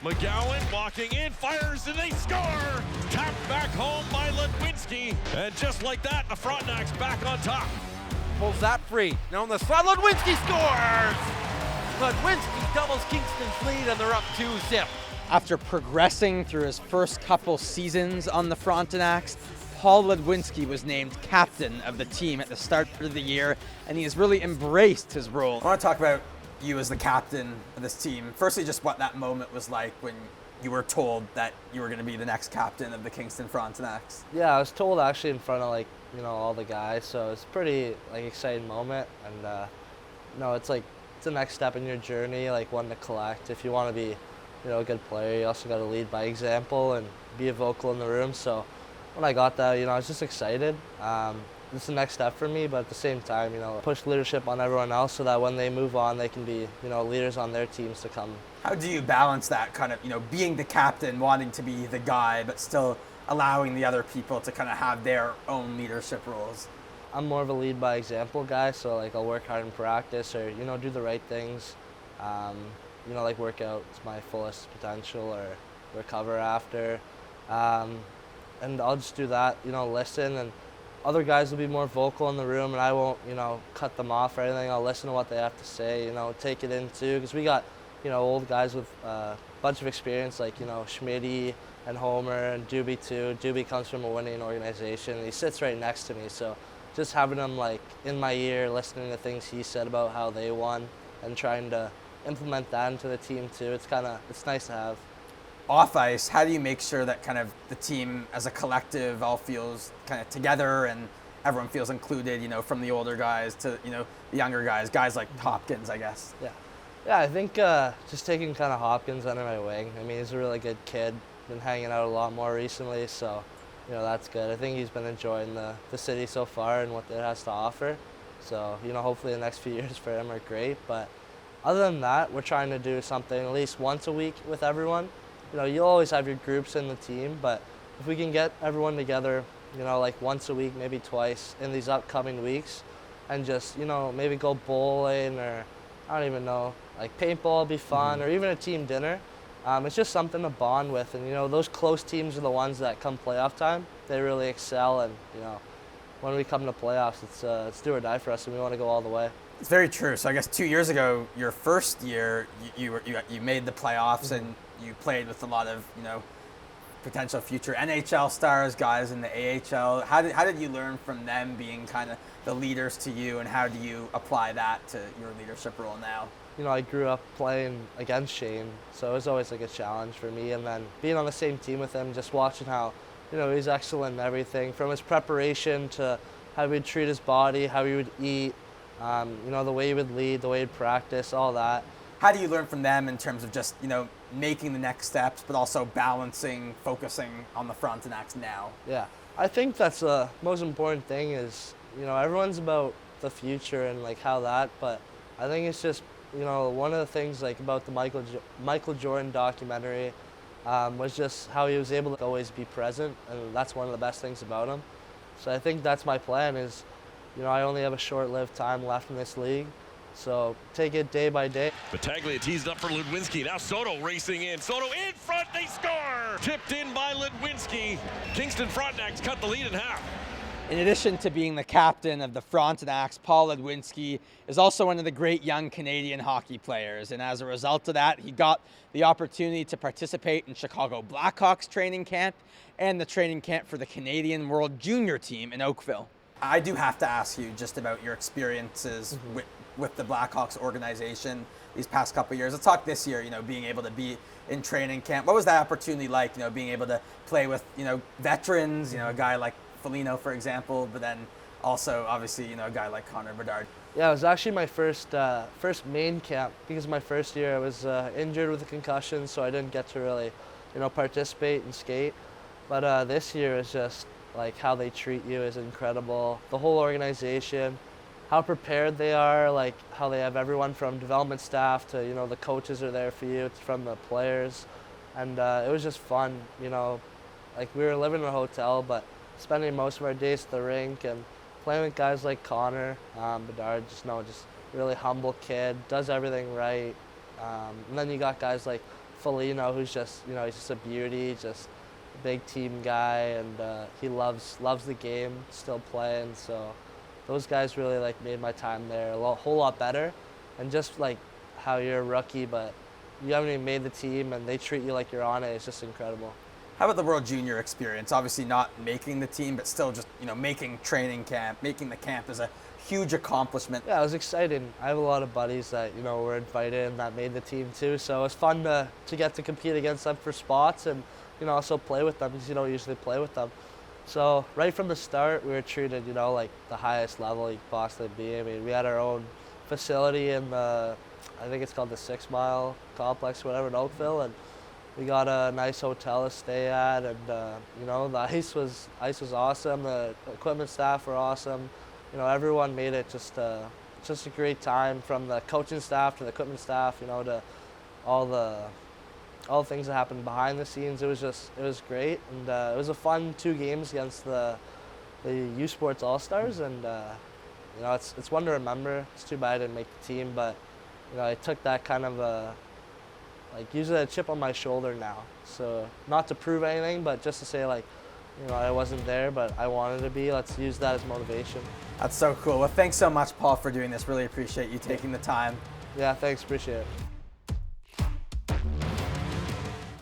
McGowan walking in, fires, and they score! Tapped back home by Ludwinski. And just like that, the Frontenac's back on top. Pulls that free. Now on the slot, Ludwinski scores! Ludwinski doubles Kingston's lead and they're up 2-0. After progressing through his first couple seasons on the Frontenacs, Paul Ludwinski was named captain of the team at the start of the year, and he has really embraced his role. I want to talk about you as the captain of this team. Firstly, just what that moment was like when you were told that you were going to be the next captain of the Kingston Frontenacs. Yeah, I was told actually in front of all the guys, so it's a pretty exciting moment, and it's the next step in your journey, one to collect. If you want to be a good player, you also got to lead by example and be a vocal in the room. So when I got that, I was just excited. It's the next step for me, but at the same time, push leadership on everyone else so that when they move on, they can be, leaders on their teams to come. How do you balance that kind of, being the captain, wanting to be the guy, but still allowing the other people to kind of have their own leadership roles? I'm more of a lead by example guy, so I'll work hard in practice or, do the right things. Work out to my fullest potential or recover after. And I'll just do that, listen, and other guys will be more vocal in the room, and I won't, cut them off or anything. I'll listen to what they have to say, take it in too, because we got, old guys with a bunch of experience like, Schmitty and Homer and Doobie too. Doobie comes from a winning organization, and he sits right next to me, so just having him in my ear, listening to things he said about how they won and trying to implement that into the team too, it's nice to have. Off ice, how do you make sure that kind of the team as a collective all feels kind of together and everyone feels included, from the older guys to, the younger guys like Hopkins, I guess? Yeah, I think just taking kind of Hopkins under my wing. I mean, he's a really good kid, been hanging out a lot more recently, so, that's good. I think he's been enjoying the city so far and what it has to offer. So, hopefully the next few years for him are great, but other than that, we're trying to do something at least once a week with everyone. You'll always have your groups in the team, but if we can get everyone together, once a week, maybe twice in these upcoming weeks, and just, maybe go bowling or, I don't even know, paintball would be fun, or even a team dinner. It's just something to bond with, and, those close teams are the ones that come playoff time, they really excel, and, when we come to playoffs, it's do or die for us, and we want to go all the way. It's very true. So I guess 2 years ago, your first year, you made the playoffs and you played with a lot of potential future NHL stars, guys in the AHL. How did you learn from them being kind of the leaders to you, and how do you apply that to your leadership role now? I grew up playing against Shane, so it was always a challenge for me. And then being on the same team with him, just watching how he's excellent in everything, from his preparation to how he would treat his body, how he would eat. The way he would lead, the way he'd practice, all that. How do you learn from them in terms of just, making the next steps, but also balancing, focusing on the Frontenacs now? Yeah, I think that's the most important thing is, everyone's about the future and how that, but I think it's just, one of the things about the Michael Jordan documentary was just how he was able to always be present, and that's one of the best things about him. So I think that's my plan is, I only have a short-lived time left in this league, so take it day by day. Battaglia teased up for Ludwinski. Now Soto racing in. Soto in front, they score! Tipped in by Ludwinski. Kingston Frontenacs cut the lead in half. In addition to being the captain of the Frontenacs, Paul Ludwinski is also one of the great young Canadian hockey players, and as a result of that, he got the opportunity to participate in Chicago Blackhawks training camp and the training camp for the Canadian World Junior team in Oakville. I do have to ask you just about your experiences with the Blackhawks organization these past couple of years. Let's talk this year, being able to be in training camp. What was that opportunity like, being able to play with, veterans, a guy like Foligno, for example, but then also, obviously, a guy like Connor Bedard? Yeah, it was actually my first main camp because my first year I was injured with a concussion, so I didn't get to really, participate and skate. But this year is just how they treat you is incredible. The whole organization, how prepared they are, how they have everyone from development staff to, the coaches are there for you, from the players. And it was just fun, we were living in a hotel, but spending most of our days at the rink and playing with guys like Connor, Bedard, just really humble kid, does everything right. And then you got guys like Foligno, who's just, he's just a beauty, just a big team guy, and he loves the game, still playing. So those guys really like made my time there a whole lot better. And just like how you're a rookie, but you haven't even made the team, and they treat you like you're on it. It's just incredible. How about the World Junior experience? Obviously not making the team, but still just, making training camp, making the camp is a huge accomplishment. Yeah, it was exciting. I have a lot of buddies that, were invited and that made the team too. So it was fun to get to compete against them for spots and, also play with them because you don't usually play with them. So right from the start, we were treated, like the highest level you could possibly be. I mean, we had our own facility in the, I think it's called the 6 Mile Complex, whatever, in Oakville, and we got a nice hotel to stay at, and the ice was awesome. The equipment staff were awesome. Everyone made it just a great time, from the coaching staff to the equipment staff. To all the things that happened behind the scenes. It was great, and it was a fun 2 games against the U Sports All Stars, and it's one to remember. It's too bad I didn't make the team, but I took that kind of usually a chip on my shoulder now. So not to prove anything, but just to say I wasn't there, but I wanted to be. Let's use that as motivation. That's so cool. Well, thanks so much, Paul, for doing this. Really appreciate you taking the time. Yeah, thanks. Appreciate it.